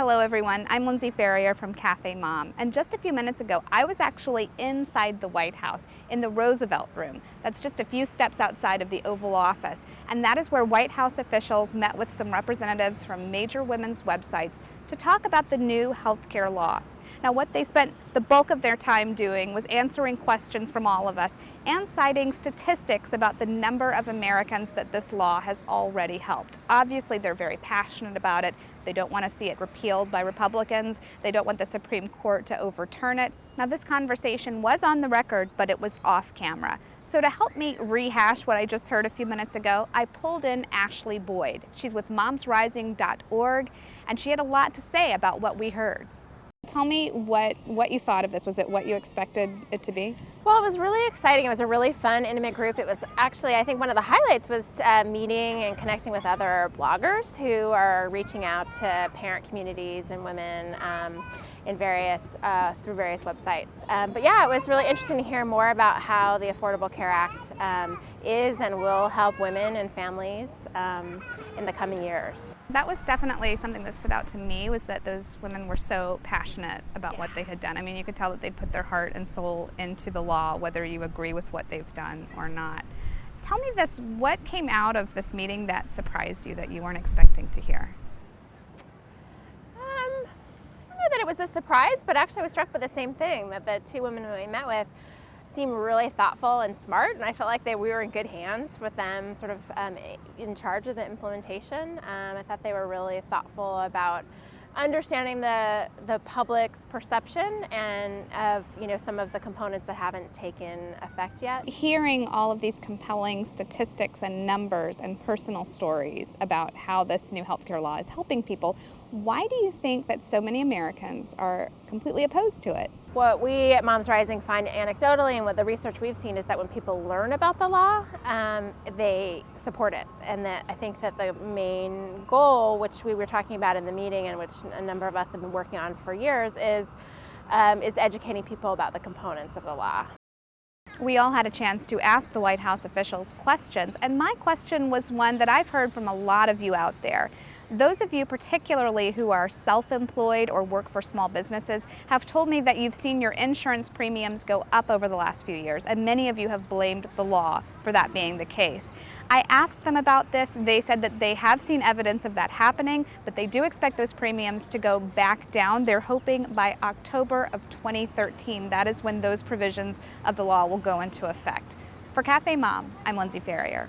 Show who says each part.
Speaker 1: Hello everyone, I'm Lindsay Ferrier from CafeMom, and just a few minutes ago I was actually inside the White House in the Roosevelt Room. That's just a few steps outside of the Oval Office, and that is where White House officials met with some representatives from major women's websites to talk about the new healthcare law. Now, what they spent the bulk of their time doing was answering questions from all of us and citing statistics about the number of Americans that this law has already helped. Obviously, they're very passionate about it. They don't want to see it repealed by Republicans. They don't want the Supreme Court to overturn it. Now, this conversation was on the record, but it was off camera. So to help me rehash what I just heard a few minutes ago, I pulled in Ashley Boyd. She's with momsrising.org, and she had a lot to say about what we heard. Tell me what you thought of this. Was it what you expected it to be?
Speaker 2: Well, it was really exciting. It was a really fun, intimate group. It was actually, I think one of the highlights was meeting and connecting with other bloggers who are reaching out to parent communities and women in through various websites. But yeah, it was really interesting to hear more about how the Affordable Care Act is and will help women and families in the coming years.
Speaker 1: That was definitely something that stood out to me, was that those women were so passionate about what they had done. I mean, you could tell that they'd put their heart and soul into the law, whether you agree with what they've done or not. Tell me this, what came out of this meeting that surprised you, that you weren't expecting to hear?
Speaker 2: I don't know that it was a surprise, but actually I was struck by the same thing, that the two women we met with seemed really thoughtful and smart, and I felt like we were in good hands with them sort of in charge of the implementation. I thought they were really thoughtful about understanding the public's perception and of some of the components that haven't taken effect yet.
Speaker 1: Hearing all of these compelling statistics and numbers and personal stories about how this new healthcare law is helping people, why do you think that so many Americans are completely opposed to it?
Speaker 2: What we at Moms Rising find anecdotally, and what the research we've seen, is that when people learn about the law, they support it. And that I think that the main goal, which we were talking about in the meeting and which a number of us have been working on for years, is educating people about the components of the law.
Speaker 1: We all had a chance to ask the White House officials questions, and my question was one that I've heard from a lot of you out there. Those of you particularly who are self-employed or work for small businesses have told me that you've seen your insurance premiums go up over the last few years, and many of you have blamed the law for that being the case. I asked them about this. They said that they have seen evidence of that happening, but they do expect those premiums to go back down. They're hoping by October of 2013. That is when those provisions of the law will go into effect. For CafeMom, I'm Lindsay Ferrier.